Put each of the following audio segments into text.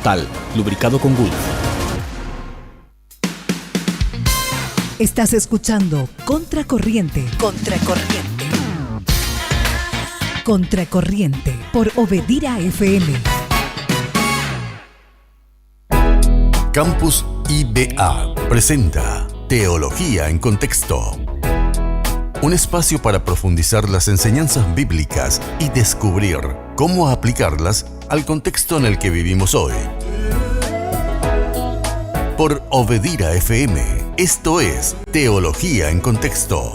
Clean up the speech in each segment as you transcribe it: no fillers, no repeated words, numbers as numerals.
Total, lubricado con Gulf. Estás escuchando Contracorriente. Contracorriente. Contracorriente por Obedira FM. Campus IBA presenta Teología en Contexto. Un espacio para profundizar las enseñanzas bíblicas y descubrir cómo aplicarlas al contexto en el que vivimos hoy. Por Obedira FM, esto es Teología en Contexto.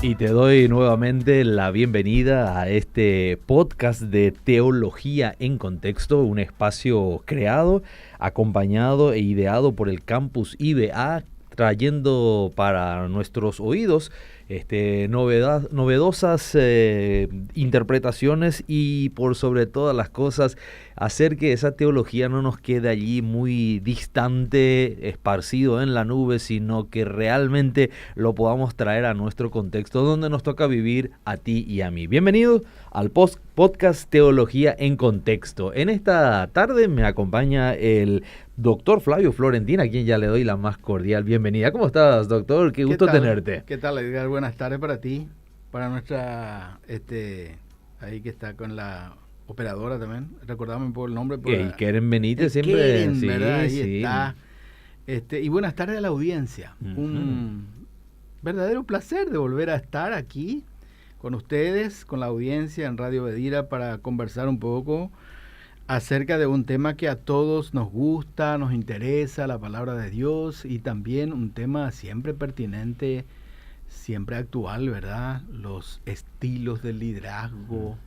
Y te doy nuevamente la bienvenida a este podcast de Teología en Contexto, un espacio creado, acompañado e ideado por el Campus IBA, trayendo para nuestros oídos novedosas interpretaciones y por sobre todas las cosas hacer que esa teología no nos quede allí muy distante, esparcido en la nube, sino que realmente lo podamos traer a nuestro contexto donde nos toca vivir a ti y a mí. Bienvenido al podcast Teología en Contexto. En esta tarde me acompaña el doctor Flavio Florentín, a quien ya le doy la más cordial bienvenida. ¿Cómo estás, doctor? Qué gusto tenerte. ¿Qué tal, Edgar? Buenas tardes para ti, para nuestra, ahí que está con la operadora también. Recordame por el nombre. Keren Benítez siempre. Keren, sí, ¿verdad? Ahí sí. está. Y buenas tardes a la audiencia. Uh-huh. Un verdadero placer de volver a estar aquí con ustedes, con la audiencia en Radio Obedira para conversar un poco acerca de un tema que a todos nos gusta, nos interesa, la palabra de Dios, y también un tema siempre pertinente, siempre actual, ¿verdad? Los estilos de liderazgo,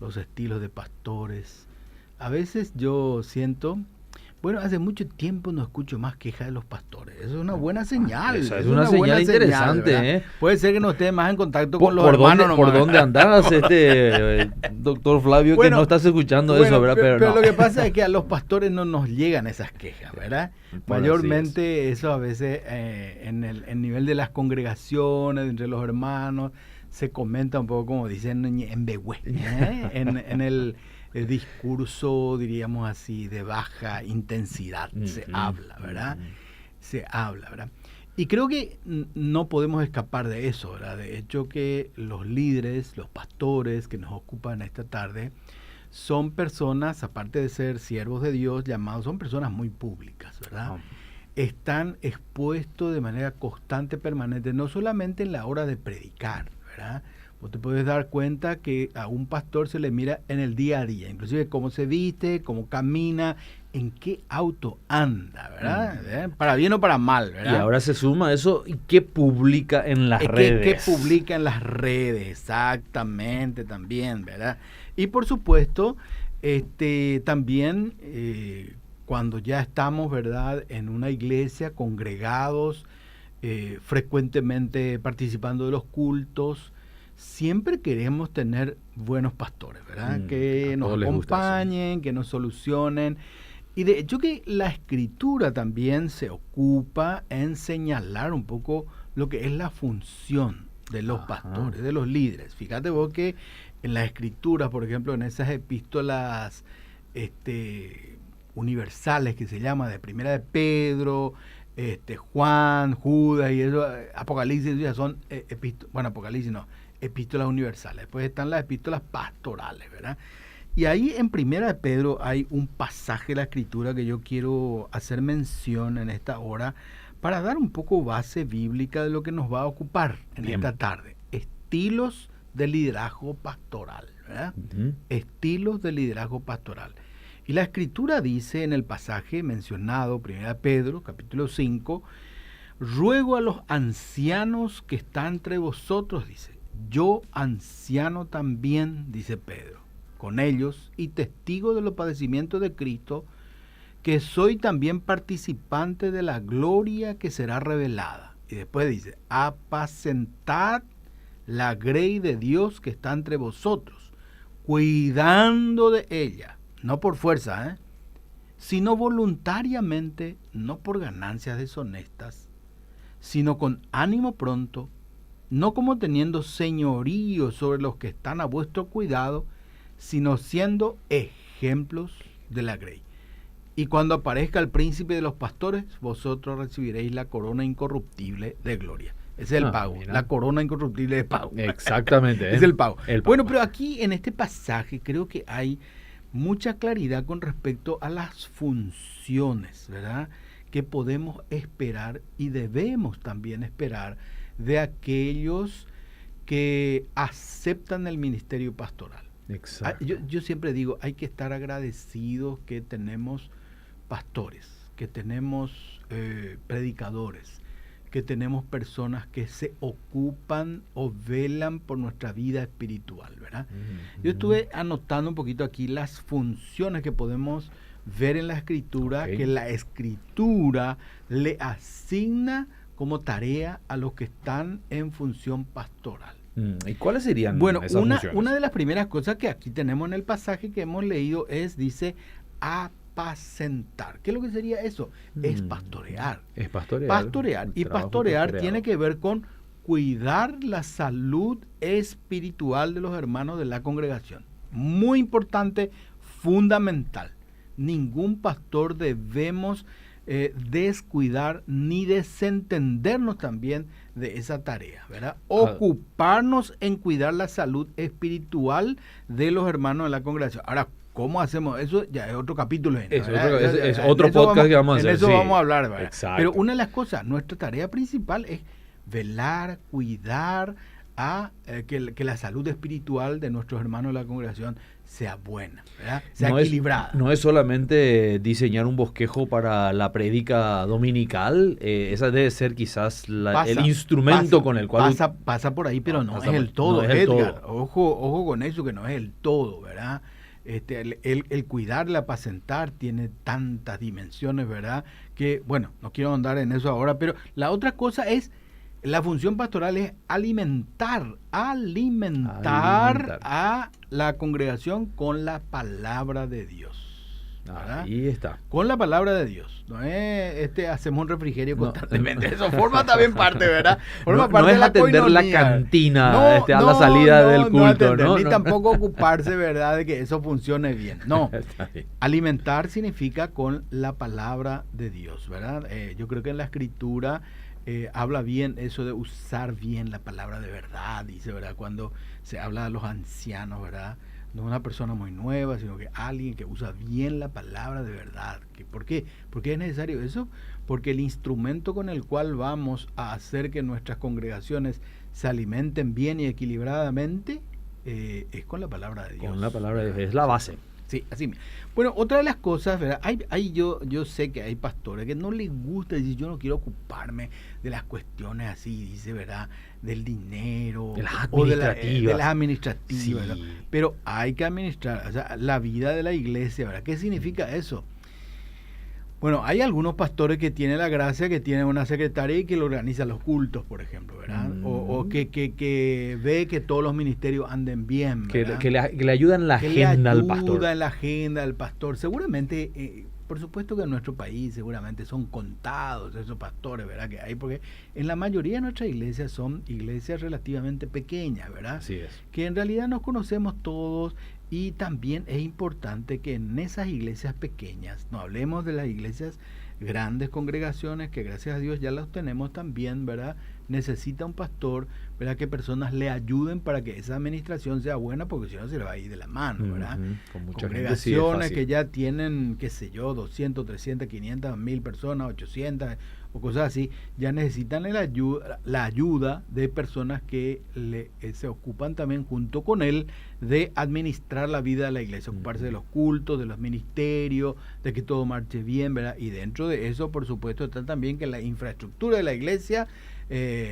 los estilos de pastores. A veces yo siento, bueno, hace mucho tiempo no escucho más quejas de los pastores. Eso es una buena señal. Esa es una señal interesante, señal, Puede ser que no esté más en contacto con los ¿Por hermanos. ¿Por dónde andás, doctor Flavio, que no estás escuchando eso, ¿verdad? Pero no. Lo que pasa es que a los pastores no nos llegan esas quejas, ¿verdad? Bueno, mayormente eso a veces en el nivel de las congregaciones, entre los hermanos, se comenta un poco como dicen en Behue, en el discurso, diríamos así, de baja intensidad, se habla, ¿verdad? Se habla, ¿verdad? Y creo que no podemos escapar de eso, ¿verdad? De hecho que los líderes, los pastores que nos ocupan esta tarde, son personas, aparte de ser siervos de Dios, llamados, son personas muy públicas, ¿verdad? Están expuestos de manera constante, permanente, no solamente en la hora de predicar, ¿verdad? Vos te puedes dar cuenta que a un pastor se le mira en el día a día, inclusive cómo se viste, cómo camina, en qué auto anda, ¿verdad? Para bien o para mal, ¿verdad? Y ahora se suma eso, ¿y qué publica en las redes? ¿Qué publica en las redes? Exactamente, también, ¿verdad? Y por supuesto, también cuando ya estamos, ¿verdad?, en una iglesia, congregados, frecuentemente participando de los cultos, siempre queremos tener buenos pastores, ¿verdad? Que nos acompañen, que nos solucionen. Y de hecho que la Escritura también se ocupa en señalar un poco lo que es la función de los pastores, de los líderes. Fíjate vos que en las Escrituras, por ejemplo, en esas epístolas universales que se llama, de Primera de Pedro, Juan, Judas y eso, Apocalipsis, ya son Apocalipsis no, epístolas universales. Después están las epístolas pastorales, ¿verdad? Y ahí en Primera de Pedro hay un pasaje de la Escritura que yo quiero hacer mención en esta hora para dar un poco base bíblica de lo que nos va a ocupar en esta tarde. Estilos de liderazgo pastoral, ¿verdad? Estilos de liderazgo pastoral. Y la Escritura dice en el pasaje mencionado, 1 Pedro, capítulo 5, ruego a los ancianos que están entre vosotros, dice, yo anciano también, dice Pedro, con ellos y testigo de los padecimientos de Cristo, que soy también participante de la gloria que será revelada. Y después dice, apacentad la grey de Dios que está entre vosotros, cuidando de ella, no por fuerza, sino voluntariamente, no por ganancias deshonestas, sino con ánimo pronto, no como teniendo señorío sobre los que están a vuestro cuidado, sino siendo ejemplos de la grey. Y cuando aparezca el príncipe de los pastores, vosotros recibiréis la corona incorruptible de gloria. Ese es el pago, mira. la corona incorruptible de pago. Exactamente. Es el pago. El pago. Bueno, pero aquí en este pasaje creo que hay mucha claridad con respecto a las funciones, ¿verdad?, que podemos esperar y debemos también esperar de aquellos que aceptan el ministerio pastoral. Exacto. Yo siempre digo, hay que estar agradecidos que tenemos pastores, que tenemos predicadores, que tenemos personas que se ocupan o velan por nuestra vida espiritual, ¿verdad? Yo estuve anotando un poquito aquí las funciones que podemos ver en la Escritura, Ok. que la Escritura le asigna como tarea a los que están en función pastoral. ¿Y cuáles serían Bueno, esas funciones? una de las primeras cosas que aquí tenemos en el pasaje que hemos leído dice apacentar. ¿Qué es lo que sería eso? Es pastorear. Es pastorear. Pastorear. El Y trabajo pastorear pastoreado. tiene que ver con cuidar la salud espiritual de los hermanos de la congregación. Muy importante, fundamental. Ningún pastor debemos descuidar ni desentendernos también de esa tarea, ¿verdad? Ocuparnos en cuidar la salud espiritual de los hermanos de la congregación. Ahora, ¿cómo hacemos eso? Ya es otro capítulo. Es otro En eso podcast que vamos a hacer. En eso sí. vamos a hablar, ¿verdad? Exacto. Pero una de las cosas, nuestra tarea principal es velar, cuidar a que la salud espiritual de nuestros hermanos de la congregación sea buena, ¿verdad? Sea equilibrada. No es solamente diseñar un bosquejo para la prédica dominical, esa debe ser quizás el instrumento con el cual... Pasa por ahí, pero no es por- el todo, no es el Edgar. todo. Ojo con eso, que no es el todo, ¿verdad? El cuidar, el apacentar tiene tantas dimensiones, ¿verdad? Que, bueno, no quiero andar en eso ahora, pero la otra cosa es, la función pastoral es alimentar a la congregación con la palabra de Dios. ¿verdad? Ahí está. Con la palabra de Dios. No es hacemos un refrigerio constantemente. Eso forma también parte, ¿verdad? Forma parte no de es la atender la coinonía. cantina a la salida del culto, atender, ¿no? Ni No. tampoco ocuparse, ¿verdad?, de que eso funcione bien. No. Está bien. Alimentar significa con la palabra de Dios, ¿verdad? Yo creo que en la Escritura habla bien eso de usar bien la palabra de verdad, dice, ¿verdad? Cuando se habla de los ancianos, ¿verdad? No una persona muy nueva, sino que alguien que usa bien la palabra de verdad. ¿Por qué? ¿Por qué es necesario eso? Porque el instrumento con el cual vamos a hacer que nuestras congregaciones se alimenten bien y equilibradamente es con la palabra de Dios. Con la palabra de Dios, es la base. Sí, así. Bueno, otra de las cosas, ¿verdad? Yo sé que hay pastores que no les gusta decir, yo no quiero ocuparme de las cuestiones así, dice, ¿verdad? Del dinero. De las o administrativas. de las administrativas, Sí. ¿verdad? Pero hay que administrar, o sea, la vida de la iglesia, ¿verdad? ¿Qué significa eso? Bueno, hay algunos pastores que tienen la gracia, que tienen una secretaria y que le organiza los cultos, por ejemplo, ¿verdad? O que ve que todos los ministerios anden bien, ¿verdad? Que le ayudan la que agenda le al pastor. ayuda en la agenda del pastor. Seguramente, por supuesto que en nuestro país seguramente son contados esos pastores, ¿verdad? Que hay, porque en la mayoría de nuestras iglesias son iglesias relativamente pequeñas, ¿verdad? Así es. Que en realidad nos conocemos todos. Y también es importante que en esas iglesias pequeñas, no hablemos de las iglesias grandes congregaciones, que gracias a Dios ya las tenemos también, ¿verdad? Necesita un pastor, ¿verdad? Que personas le ayuden para que esa administración sea buena, porque si no se le va a ir de la mano, ¿verdad? Con mucha gente sí es Congregaciones fácil. que ya tienen, qué sé yo, 200, 300, 500, 1000 personas, 800 o cosas así, ya necesitan la ayuda de personas que se ocupan también junto con él de administrar la vida de la iglesia, ocuparse de los cultos, de los ministerios, de que todo marche bien, ¿verdad? Y dentro de eso, por supuesto, está también que la infraestructura de la iglesia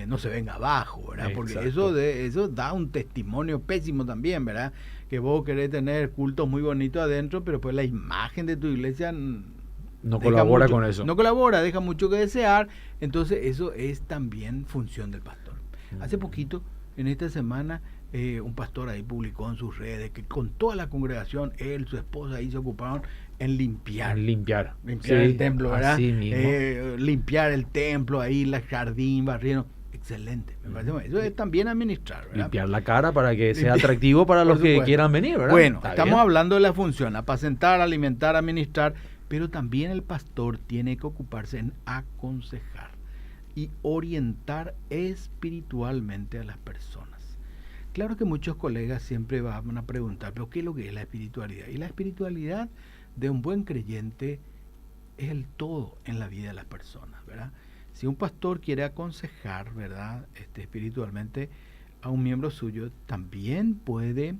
no se venga abajo, ¿verdad? Porque Exacto. eso da un testimonio pésimo también, ¿verdad? Que vos querés tener cultos muy bonitos adentro, pero pues la imagen de tu iglesia No colabora mucho, con eso. No colabora, deja mucho que desear. Entonces eso es también función del pastor. Hace poquito, en esta semana, un pastor ahí publicó en sus redes que con toda la congregación, él, su esposa ahí se ocuparon en limpiar. Limpiar. Limpiar el templo, ¿verdad? Así mismo. Limpiar el templo ahí, el jardín, barrieron. excelente. Me parece bueno. Eso es también administrar, ¿verdad? Limpiar la cara para que sea atractivo para los que quieran venir, ¿verdad? Bueno, Está estamos bien. hablando de la función, apacentar, alimentar, administrar, pero también el pastor tiene que ocuparse en aconsejar y orientar espiritualmente a las personas. Claro que muchos colegas siempre van a preguntar, pero ¿qué es lo que es la espiritualidad? Y la espiritualidad de un buen creyente es el todo en la vida de las personas, ¿verdad? Si un pastor quiere aconsejar, ¿verdad?, espiritualmente a un miembro suyo, también puede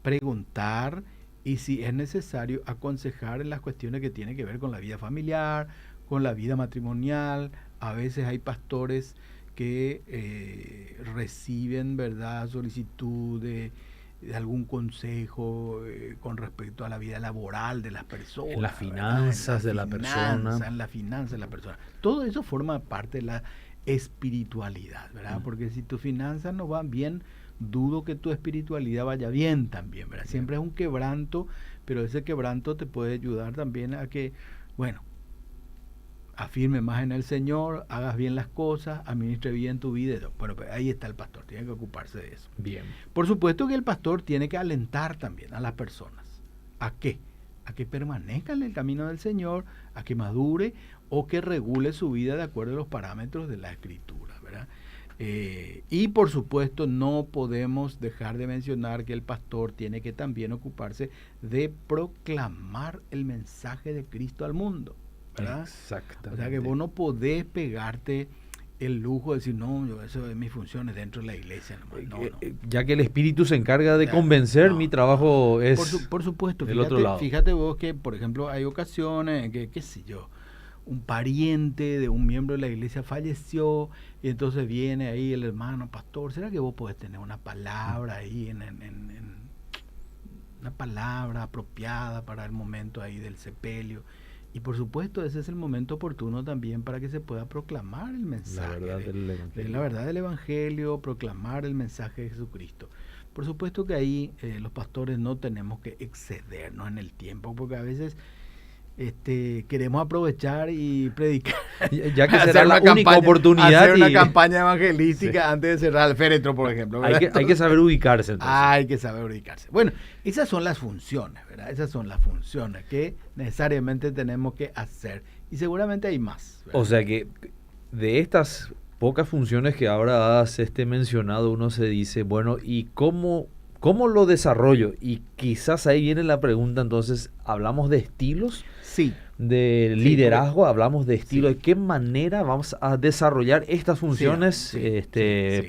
preguntar y, si es necesario, aconsejar en las cuestiones que tienen que ver con la vida familiar, con la vida matrimonial. A veces hay pastores que reciben, ¿verdad?, solicitud de algún consejo con respecto a la vida laboral de las personas. En las finanzas de la persona. En la finanza de la persona. Todo eso forma parte de la espiritualidad, ¿verdad? Porque si tus finanzas no van bien, dudo que tu espiritualidad vaya bien también, ¿verdad? Siempre es un quebranto, pero ese quebranto te puede ayudar también a que, bueno, afirme más en el Señor, hagas bien las cosas, administre bien tu vida. Bueno, pues ahí está el pastor, tiene que ocuparse de eso. Bien. Por supuesto que el pastor tiene que alentar también a las personas. ¿A qué? A que permanezca en el camino del Señor, a que madure o que regule su vida de acuerdo a los parámetros de la Escritura, ¿verdad? Y por supuesto no podemos dejar de mencionar que el pastor tiene que también ocuparse de proclamar el mensaje de Cristo al mundo, ¿verdad? Exactamente. O sea que vos no podés pegarte el lujo de decir, no, yo, eso es mis funciones dentro de la iglesia nomás. No. Ya que el Espíritu se encarga de Ya, convencer, no. mi trabajo es Por supuesto, del otro lado. fíjate vos que, por ejemplo, hay ocasiones en que, qué sé yo, un pariente de un miembro de la iglesia falleció y entonces viene ahí el hermano pastor, ¿será que vos podés tener una palabra ahí una palabra apropiada para el momento ahí del sepelio? Y por supuesto ese es el momento oportuno también para que se pueda proclamar el mensaje la verdad del Evangelio, proclamar el mensaje de Jesucristo. Por supuesto que ahí los pastores no tenemos que excedernos en el tiempo, porque a veces queremos aprovechar y predicar, ya que hacer será la una única campaña- oportunidad hacer una y campaña evangelística Sí. antes de cerrar el féretro, por ejemplo, hay ¿verdad? que saber ubicarse entonces. Hay que saber ubicarse. Bueno, esas son las funciones, ¿verdad? Esas son las funciones que necesariamente tenemos que hacer. Y seguramente hay más, ¿verdad? O sea que de estas pocas funciones que ahora has mencionado, uno se dice, bueno, ¿y cómo lo desarrollo? Y quizás ahí viene la pregunta, entonces, ¿hablamos de estilos? Sí. De Sí, liderazgo, hablamos de estilo, sí. ¿de qué manera vamos a desarrollar estas funciones sí,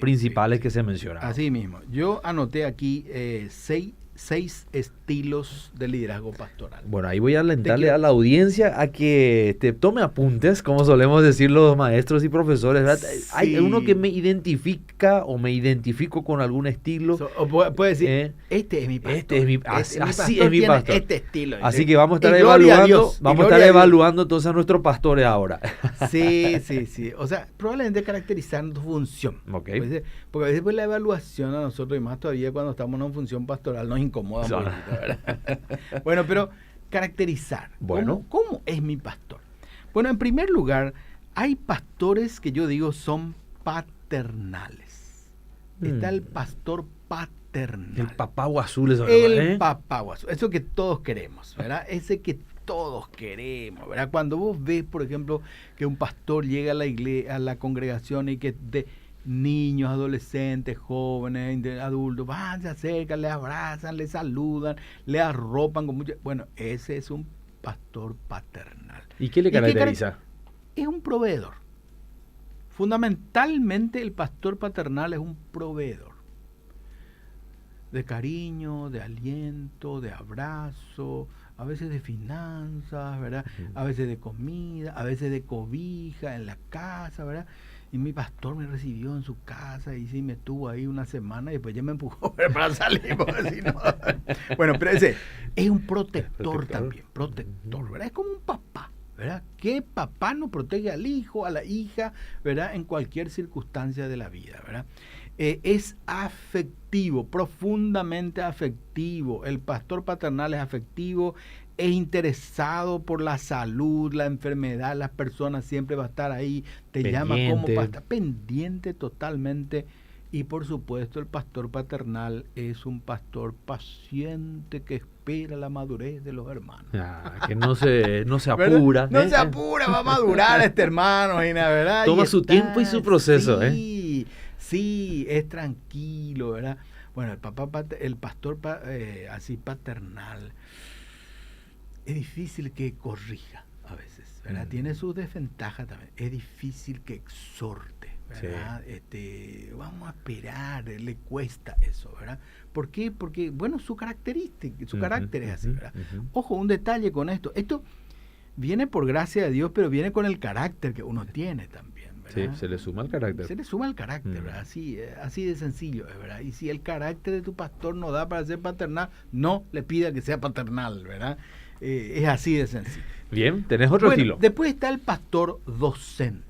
principales sí. que se mencionan? Así mismo. Yo anoté aquí seis estilos de liderazgo pastoral. Bueno, ahí voy a alentarle quiero- a la audiencia a que te tome apuntes, como solemos decir los maestros y profesores, ¿verdad? Hay Sí. uno que me identifica o me identifico con algún estilo. O puede decir, Eh, este es mi pastor. este es mi- así es mi tiene pastor. este estilo. Así que vamos a estar Y gloria a evaluando, Dios, y vamos a gloria estar Dios. evaluando entonces a nuestros pastores ahora. Sí. O sea, probablemente caracterizando tu función. Ok. Porque a veces pues, la evaluación a nosotros, y más todavía cuando estamos en una función pastoral, nos incomoda un Son- poquito, ¿verdad? Bueno, pero caracterizar. Bueno. ¿Cómo es mi pastor? Bueno, en primer lugar, hay pastores que yo digo son paternales. Está el pastor paternal. El papá azul es El papaguas, eso que todos queremos, ¿verdad? Ese que todos queremos, ¿verdad? Cuando vos ves, por ejemplo, que un pastor llega a la iglesia, a la congregación y que de niños, adolescentes, jóvenes, adultos, van, se acercan, le abrazan, le saludan, le arropan con mucho... Bueno, ese es un pastor paternal. ¿Y qué le caracteriza? Es un proveedor. Fundamentalmente el pastor paternal es un proveedor. De cariño, de aliento, de abrazo, a veces de finanzas, ¿verdad? A veces de comida, a veces de cobija en la casa, ¿verdad? Y mi pastor me recibió en su casa y sí me estuvo ahí una semana y después ya me empujó para salir. Porque si no... Bueno, pero ese es un protector también, protector, ¿verdad? Es como un papá, ¿verdad? ¿Qué papá no protege al hijo, a la hija, ¿verdad? En cualquier circunstancia de la vida, ¿verdad? Es afectivo, profundamente afectivo. El pastor paternal es afectivo, es interesado por la salud, la enfermedad, las personas, siempre va a estar ahí, te llama como pastor, pendiente totalmente. Y por supuesto el pastor paternal es un pastor paciente que espera la madurez de los hermanos. Que no se apura. No se apura, va a madurar este hermano, y la verdad. Toma su tiempo y su proceso. Sí, es tranquilo, ¿verdad? Bueno, el pastor así paternal, es difícil que corrija a veces, ¿verdad? Tiene sus desventajas también. Es difícil que exhorte, ¿verdad? Sí. Vamos a esperar, le cuesta eso, ¿verdad? ¿Por qué? Porque, bueno, su carácter es así, ¿verdad? Ojo, un detalle con esto. Esto viene por gracia de Dios, pero viene con el carácter que uno tiene también. Sí, se le suma el carácter. Se le suma el carácter, ¿verdad? Así de sencillo, ¿verdad? Y si el carácter de tu pastor no da para ser paternal, no le pida que sea paternal, ¿verdad? Es así de sencillo. Bien, tenés otro estilo. Después está el pastor docente.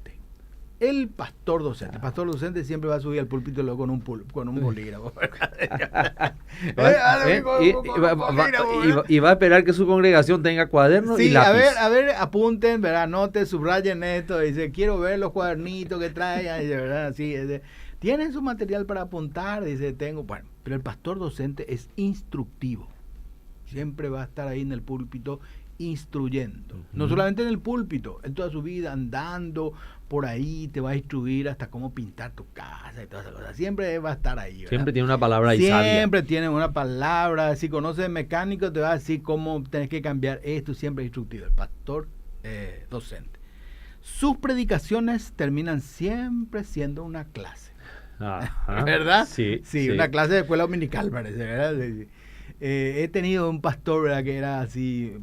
El pastor docente siempre va a subir al púlpito luego con un bolígrafo. Y va a esperar que su congregación tenga cuadernos y lápiz. A ver, apunten, ¿verdad? Anoten, subrayen esto. Dice, quiero ver los cuadernitos que traen, ¿verdad? Así, tienen su material para apuntar, dice, tengo. Bueno, pero el pastor docente es instructivo. Siempre va a estar ahí en el púlpito instruyendo. No solamente en el púlpito, en toda su vida, andando por ahí, te va a instruir hasta cómo pintar tu casa y todas esas cosas. Siempre va a estar ahí, ¿verdad? Siempre tiene una palabra ahí sabia. Siempre tiene una palabra. Si conoces mecánico, te va a decir cómo tenés que cambiar esto. Siempre es instructivo. El pastor docente. Sus predicaciones terminan siempre siendo una clase. Ajá, ¿verdad? Sí. Una clase de escuela dominical, parece, ¿verdad? He tenido un pastor, ¿verdad?, que era así,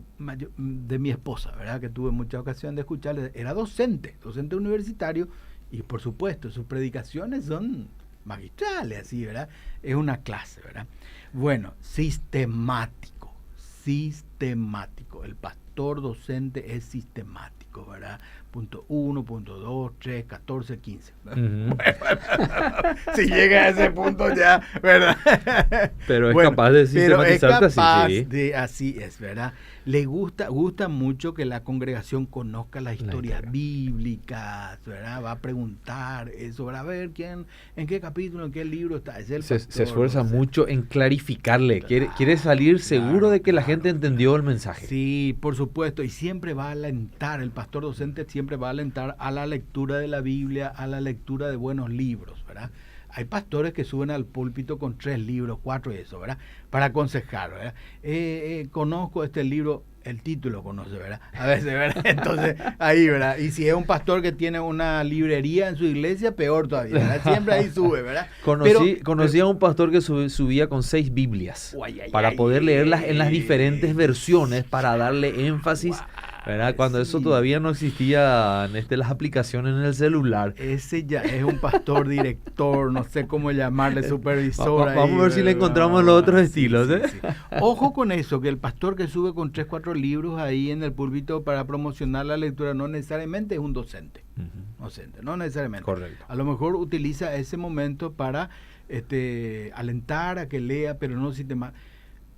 de mi esposa, ¿verdad?, que tuve mucha ocasión de escucharle. Era docente universitario, y por supuesto sus predicaciones son magistrales, así, ¿verdad? Es una clase, ¿verdad? Bueno, sistemático. El pastor docente es sistemático, ¿verdad? Punto 1, punto 2, 3, 14, 15. Si llega a ese punto ya, ¿verdad? Pero es capaz de sistematizarte así. Así es, ¿verdad? Le gusta mucho que la congregación conozca las historias bíblicas, ¿verdad? Va a preguntar eso, ¿verdad? A ver en qué capítulo, en qué libro está. Es el pastor, se esfuerza mucho en clarificarle. Quiere salir seguro de que la gente entendió el mensaje. Sí, por supuesto. Y siempre va a alentar, el pastor docente siempre va a alentar a la lectura de la Biblia, a la lectura de buenos libros, ¿verdad? Hay pastores que suben al púlpito con 3 libros, 4 y eso, ¿verdad? Para aconsejar, ¿verdad? Conozco este libro, el título conoce, ¿verdad? A veces, ¿verdad? Entonces, ahí, ¿verdad? Y si es un pastor que tiene una librería en su iglesia, peor todavía, ¿verdad? Siempre ahí sube, ¿verdad? Conocí a un pastor que subía con 6 Biblias para poder leerlas en las diferentes versiones, para darle énfasis, ¿verdad? Cuando eso todavía no existía las aplicaciones en el celular. Ese ya es un pastor director, no sé cómo llamarle, supervisor. Vamos a ver si le encontramos los otros estilos. Sí. Ojo con eso, que el pastor que sube con 3, 4 libros ahí en el púlpito para promocionar la lectura no necesariamente es un docente. No necesariamente. Correcto. A lo mejor utiliza ese momento para alentar a que lea, pero no sistemático.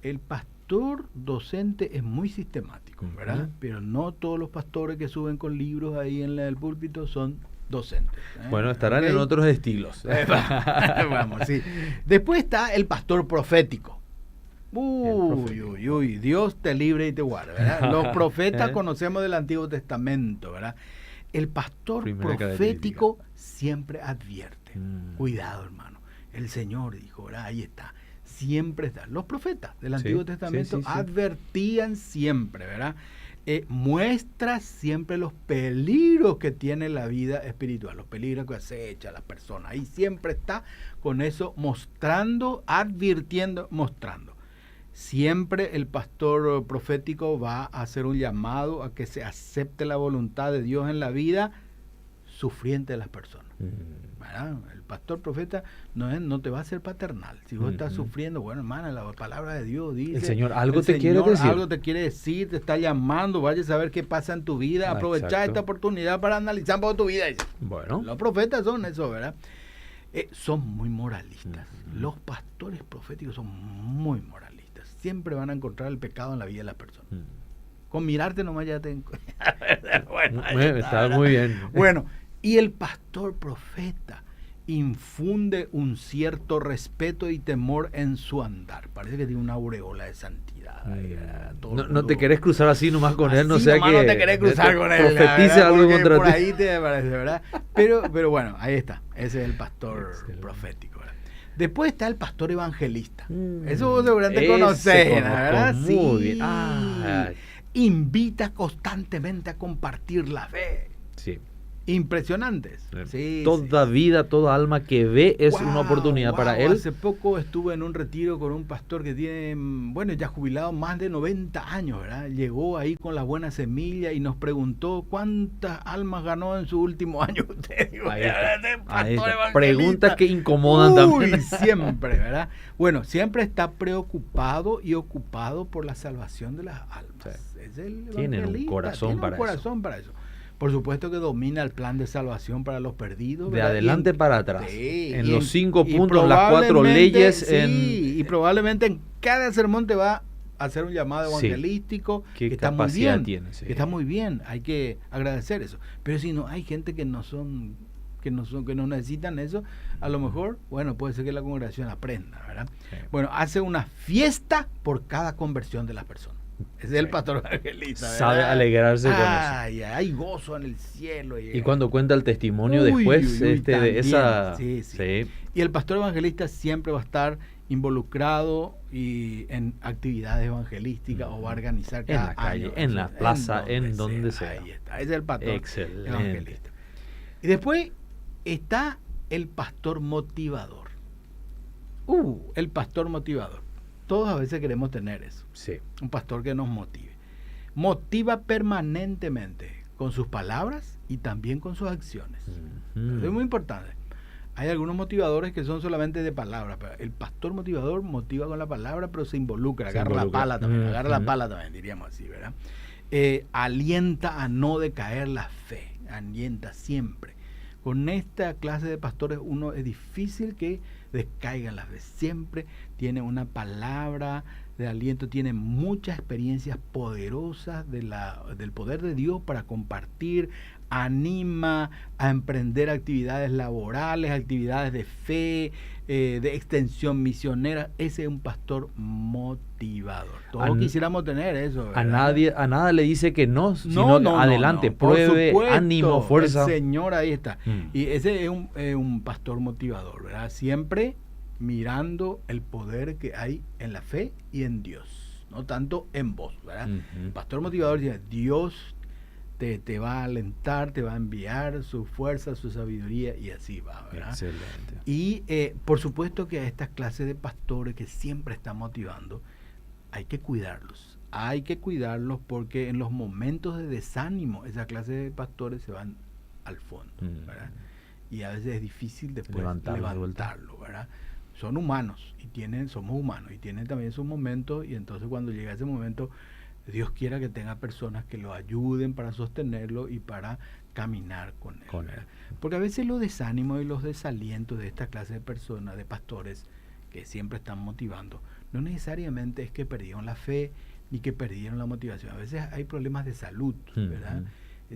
El pastor docente es muy sistemático, ¿verdad? Pero no todos los pastores que suben con libros ahí en el púlpito son docentes. Bueno, estarán en otros estilos. Vamos, sí. Después está el pastor profético. Uy, Dios te libre y te guarde, ¿verdad? Los profetas conocemos del Antiguo Testamento, ¿verdad? El pastor profético siempre advierte. Cuidado, hermano. El Señor dijo, ¿verdad? Ahí está. Siempre está. Los profetas del Antiguo Testamento advertían siempre, ¿verdad? Muestra siempre los peligros que tiene la vida espiritual, los peligros que acecha a las personas. Ahí siempre está con eso mostrando, advirtiendo, mostrando. Siempre el pastor profético va a hacer un llamado a que se acepte la voluntad de Dios en la vida sufriente de las personas. ¿Verdad? El pastor profeta no te va a hacer paternal. Si vos estás sufriendo, bueno, hermana, la palabra de Dios dice, el Señor algo te quiere decir, te está llamando, vaya a saber qué pasa en tu vida, aprovechar esta oportunidad para analizar un poco tu vida. Bueno, los profetas son eso, ¿verdad? son muy moralistas. Los pastores proféticos son muy moralistas. Siempre van a encontrar el pecado en la vida de la persona. Con mirarte nomás ya te bueno, está muy bien. Bueno, y el pastor profeta infunde un cierto respeto y temor en su andar. Parece que tiene una aureola de santidad. No te querés cruzar así nomás con él, no sea que no te querés cruzar con él. Profetice algo contra ti. Por ahí te parece, ¿verdad? Pero bueno, ahí está. Ese es el pastor profético, ¿verdad? Después está el pastor evangelista. Eso vos seguramente conocés, ¿verdad? Muy bien. Invita constantemente a compartir la fe. Sí. Impresionantes. Sí, toda vida, toda alma que ve es una oportunidad para él. Hace poco estuve en un retiro con un pastor que tiene, bueno, ya jubilado más de 90 años, ¿verdad? Llegó ahí con la buena semilla y nos preguntó cuántas almas ganó en su último año usted. Ahí está. Preguntas que incomodan también. Siempre, ¿verdad? Bueno, siempre está preocupado y ocupado por la salvación de las almas. Sí. Es el Tienen un corazón para eso. Por supuesto que domina el plan de salvación para los perdidos. De ¿verdad? adelante para atrás. Sí, en los 5 puntos, las 4 leyes. Sí, y probablemente en cada sermón te va a hacer un llamado evangelístico. Sí, que está muy bien. Tiene, sí. Que está muy bien, hay que agradecer eso. Pero si no hay gente que no necesitan eso, a lo mejor, bueno, puede ser que la congregación aprenda, ¿verdad? Sí. Bueno, hace una fiesta por cada conversión de las personas. Ese es el pastor evangelista, ¿verdad? Sabe alegrarse con eso. Hay gozo en el cielo. Y cuando cuenta el testimonio después de esa... Sí. Y el pastor evangelista siempre va a estar involucrado y en actividades evangelísticas o va a organizar cada en la calle, año, en la plaza, en donde sea. Ahí está, ese es el pastor Excelente. evangelista. Y después está el pastor motivador. El pastor motivador. Todos a veces queremos tener eso. Sí. Un pastor que nos motive. Motiva permanentemente con sus palabras y también con sus acciones. Eso es muy importante. Hay algunos motivadores que son solamente de palabras, pero el pastor motivador motiva con la palabra, pero se involucra, agarra la pala también, diríamos así, ¿verdad? Alienta a no decaer la fe, alienta siempre. Con esta clase de pastores uno es difícil que descaigan las fe. Siempre tiene una palabra de aliento, tiene muchas experiencias poderosas del poder de Dios para compartir, anima a emprender actividades laborales, actividades de fe, de extensión misionera. Ese es un pastor motivador. Todos quisiéramos tener eso, ¿verdad? A nada le dice que no, sino adelante, pruebe, supuesto, ánimo, fuerza. El Señor ahí está. Y ese es un pastor motivador, ¿verdad? Siempre mirando el poder que hay en la fe y en Dios, no tanto en vos, ¿verdad? El pastor motivador dice, Dios te va a alentar, te va a enviar su fuerza, su sabiduría, y así va, ¿verdad? Excelente. Y por supuesto que a estas clases de pastores que siempre están motivando, hay que cuidarlos porque en los momentos de desánimo, esa clase de pastores se van al fondo, ¿verdad? Y a veces es difícil después levantarlo, ¿verdad? Somos humanos y tienen también sus momentos, y entonces cuando llega ese momento, Dios quiera que tenga personas que lo ayuden para sostenerlo y para caminar con él. Porque a veces los desánimos y los desalientos de esta clase de personas, de pastores que siempre están motivando, no necesariamente es que perdieron la fe ni que perdieron la motivación. A veces hay problemas de salud, ¿verdad?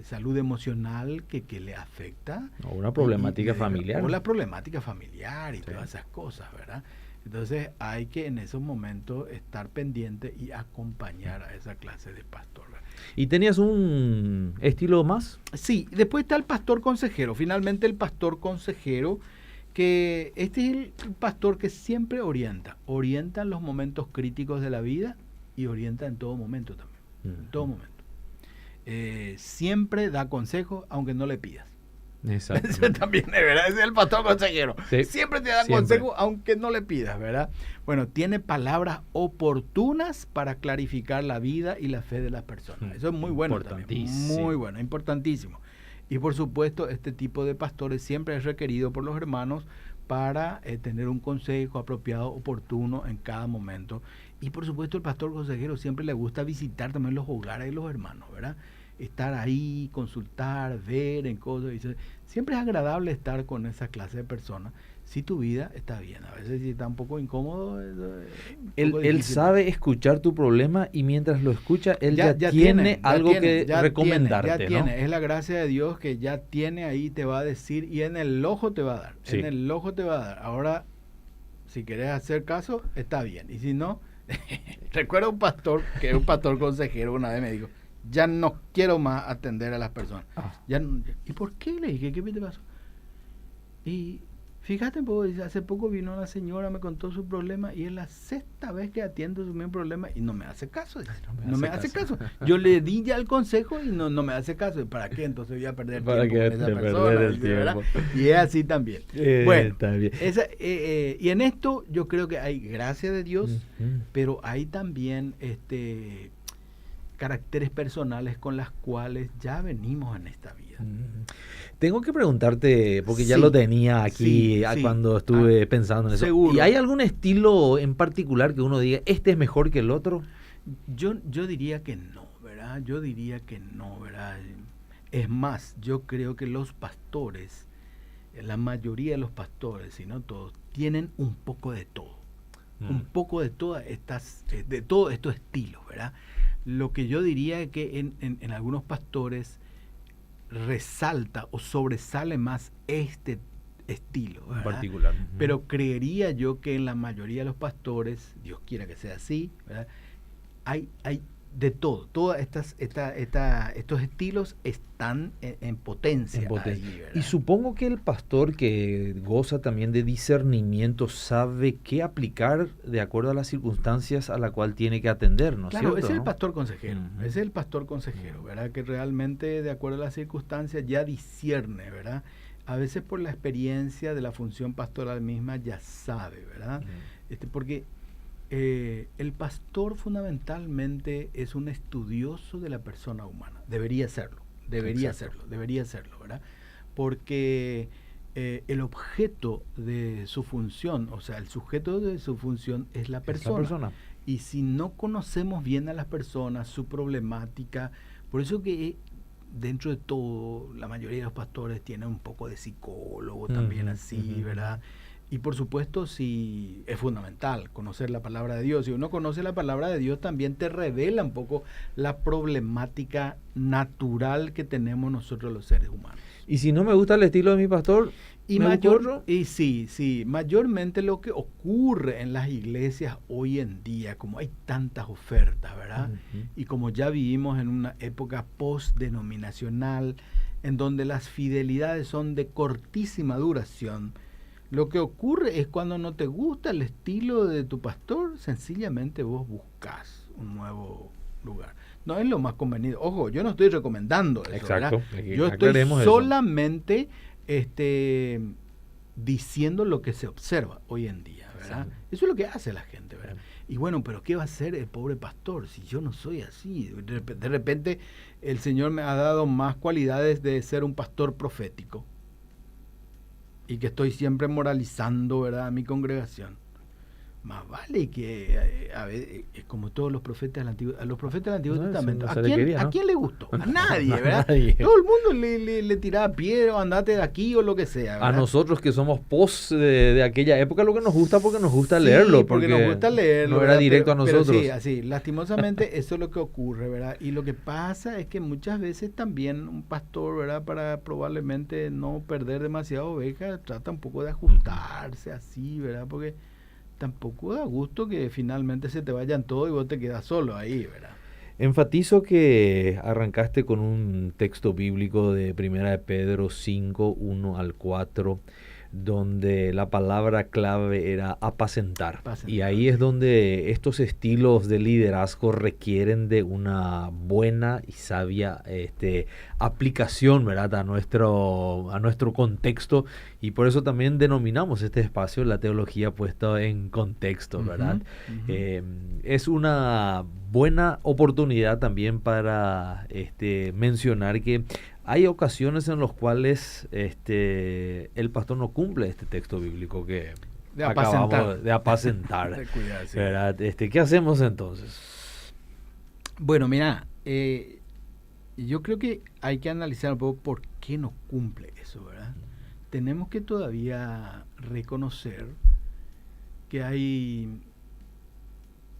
Salud emocional que le afecta. O una problemática familiar. O la problemática familiar y todas esas cosas, ¿verdad? Entonces hay que en esos momentos estar pendiente y acompañar a esa clase de pastor, ¿verdad? ¿Y tenías un estilo más? Sí, después está el pastor consejero. Finalmente el pastor consejero, que este es el pastor que siempre orienta en los momentos críticos de la vida y orienta en todo momento también, en todo momento. Siempre da consejos aunque no le pidas. Exacto. Eso también es verdad, ese es el pastor consejero. Sí. Siempre te da consejos aunque no le pidas, ¿verdad? Bueno, tiene palabras oportunas para clarificar la vida y la fe de las personas. Eso es muy bueno también. Muy bueno, importantísimo. Y por supuesto, este tipo de pastores siempre es requerido por los hermanos para tener un consejo apropiado, oportuno en cada momento. Y por supuesto, el pastor consejero siempre le gusta visitar también los hogares de los hermanos, ¿verdad? Estar ahí, consultar, ver en cosas. Siempre es agradable estar con esa clase de personas. si tu vida está bien. A veces si está un poco incómodo, Él sabe escuchar tu problema y mientras lo escucha, él ya tiene algo que recomendarte, ¿no? Es la gracia de Dios que ya tiene ahí, te va a decir y en el ojo te va a dar. Sí. En el ojo te va a dar. Ahora, si querés hacer caso, está bien. Y si no, recuerdo un pastor, que es un pastor consejero, una vez me dijo, ya no quiero más atender a las personas. ¿Y por qué? Le dije, ¿qué te pasó? Y fíjate, pues, hace poco vino una señora, me contó su problema y es la 6ª vez que atiendo su mismo problema y no me hace caso. No me hace caso. Yo le di ya el consejo y no me hace caso. ¿Y para qué? Entonces voy a perder tiempo con esa persona. Y es así también. Bueno, está bien. Y en esto yo creo que hay gracia de Dios, pero hay también caracteres personales con las cuales ya venimos en esta vida. Tengo que preguntarte, porque ya lo tenía aquí cuando estuve pensando en eso. Seguro. ¿Y hay algún estilo en particular que uno diga, este es mejor que el otro? Yo diría que no, ¿verdad? ¿Verdad? Es más, yo creo que los pastores, la mayoría de los pastores, si no todos, tienen un poco de todo. Un poco de todos estos estilos, ¿verdad? Lo que yo diría es que en algunos pastores resalta o sobresale más este estilo, ¿verdad? En particular. Pero creería yo que en la mayoría de los pastores, Dios quiera que sea así, ¿verdad? Hay de todo. Todos estos estilos están en potencia. Ahí, y supongo que el pastor que goza también de discernimiento sabe qué aplicar de acuerdo a las circunstancias a la cual tiene que atender, ¿no es cierto? Ese es el pastor consejero. Ese es el pastor consejero, ¿verdad? Que realmente de acuerdo a las circunstancias ya discierne, ¿verdad? A veces por la experiencia de la función pastoral misma ya sabe, ¿verdad? Porque el pastor fundamentalmente es un estudioso de la persona humana. Debería serlo, ¿verdad? Porque el objeto de su función, o sea, el sujeto de su función es la persona. Y si no conocemos bien a las personas, su problemática, por eso que dentro de todo, la mayoría de los pastores tienen un poco de psicólogo también así, ¿verdad? Y por supuesto, sí, es fundamental conocer la palabra de Dios. Si uno conoce la palabra de Dios, también te revela un poco la problemática natural que tenemos nosotros los seres humanos. Y si no me gusta el estilo de mi pastor, mayormente lo que ocurre en las iglesias hoy en día, como hay tantas ofertas, ¿verdad? Y como ya vivimos en una época post-denominacional, en donde las fidelidades son de cortísima duración, lo que ocurre es cuando no te gusta el estilo de tu pastor, sencillamente vos buscas un nuevo lugar. No es lo más conveniente. Ojo, yo no estoy recomendando eso. Exacto. Yo estoy solamente diciendo lo que se observa hoy en día, ¿verdad? Sí. Eso es lo que hace la gente, ¿verdad? Y bueno, pero ¿qué va a hacer el pobre pastor si yo no soy así? De repente el Señor me ha dado más cualidades de ser un pastor profético y que estoy siempre moralizando, ¿verdad?, a mi congregación. Más vale que a ver, es como todos los profetas del Antiguo Testamento. ¿A quién le gustó? A nadie, ¿verdad? Todo el mundo le tiraba piedra, andate de aquí o lo que sea, ¿verdad? A nosotros que somos post de aquella época, lo que nos gusta porque nos gusta leerlo. Porque nos gusta leerlo. No era directo a nosotros. Pero sí, así, lastimosamente eso es lo que ocurre, ¿verdad? Y lo que pasa es que muchas veces también un pastor, ¿verdad?, para probablemente no perder demasiadas ovejas, trata un poco de ajustarse así, ¿verdad? Porque tampoco da gusto que finalmente se te vayan todos y vos te quedas solo ahí, ¿verdad? Enfatizo que arrancaste con un texto bíblico de 1 de Pedro 5, 1 al 4, donde la palabra clave era apacentar. Y ahí es donde estos estilos de liderazgo requieren de una buena y sabia aplicación, ¿verdad?, a nuestro contexto, y por eso también denominamos este espacio la teología puesta en contexto, ¿verdad? Es una buena oportunidad también para mencionar que hay ocasiones en las cuales el pastor no cumple este texto bíblico que acabamos de apacentar. De cuidar, sí. ¿Verdad? ¿Qué hacemos entonces? Bueno, mira, yo creo que hay que analizar un poco por qué no cumple eso, ¿verdad? tenemos que todavía reconocer que hay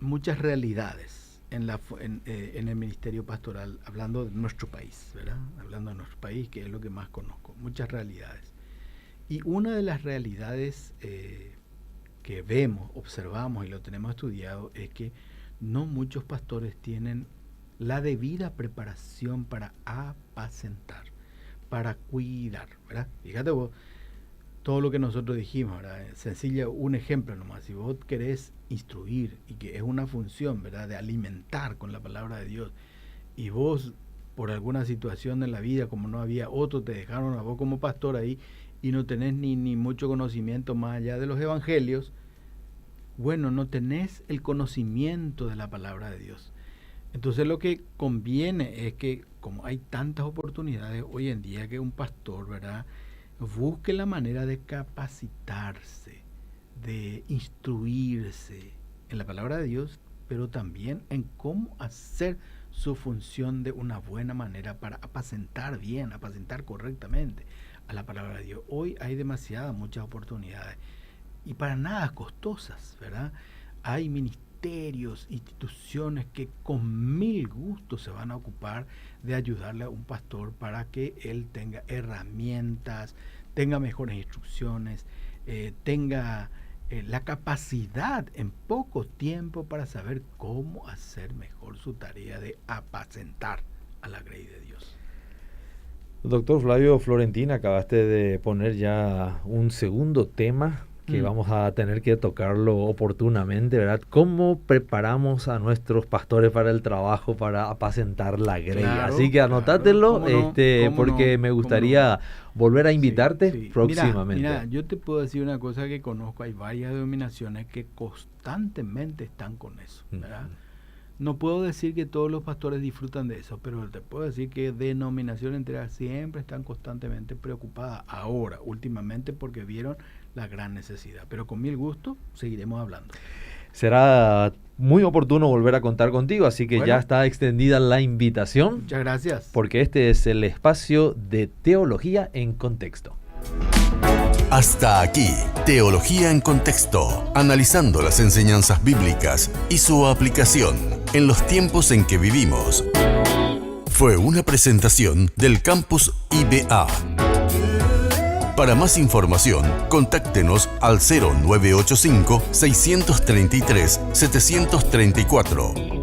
muchas realidades en el ministerio pastoral, hablando de nuestro país, ¿verdad? Hablando de nuestro país, que es lo que más conozco, muchas realidades. Y una de las realidades que vemos, observamos y lo tenemos estudiado es que no muchos pastores tienen la debida preparación para apacentar, para cuidar, ¿verdad? Fíjate vos, todo lo que nosotros dijimos, ¿verdad? Sencillo, un ejemplo nomás. Si vos querés instruir, y que es una función, ¿verdad?, de alimentar con la palabra de Dios, y vos, por alguna situación en la vida, como no había otro, te dejaron a vos como pastor ahí, y no tenés ni mucho conocimiento más allá de los evangelios, bueno, no tenés el conocimiento de la palabra de Dios. Entonces lo que conviene es que, como hay tantas oportunidades hoy en día, que un pastor, ¿verdad?, busque la manera de capacitarse, de instruirse en la palabra de Dios, pero también en cómo hacer su función de una buena manera para apacentar bien, apacentar correctamente a la palabra de Dios. Hoy hay muchas oportunidades y para nada costosas, ¿verdad? Hay ministerios, instituciones que con mil gustos se van a ocupar de ayudarle a un pastor para que él tenga herramientas, tenga mejores instrucciones, tenga la capacidad en poco tiempo para saber cómo hacer mejor su tarea de apacentar a la grey de Dios. Doctor Flavio Florentín, acabaste de poner ya un segundo tema que vamos a tener que tocarlo oportunamente, ¿verdad? ¿Cómo preparamos a nuestros pastores para el trabajo, para apacentar la grey? Claro, así que anotátelo, claro, porque me gustaría volver a invitarte próximamente. Mira, yo te puedo decir una cosa que conozco, hay varias denominaciones que constantemente están con eso, ¿verdad? No puedo decir que todos los pastores disfrutan de eso, pero te puedo decir que denominaciones enteras siempre están constantemente preocupadas ahora, últimamente, porque vieron la gran necesidad. Pero con mil gusto seguiremos hablando. Será muy oportuno volver a contar contigo, así que ya está extendida la invitación. Muchas gracias. Porque este es el espacio de Teología en Contexto. Hasta aquí, Teología en Contexto, analizando las enseñanzas bíblicas y su aplicación en los tiempos en que vivimos. Fue una presentación del Campus IBA. Para más información, contáctenos al 0985 633 734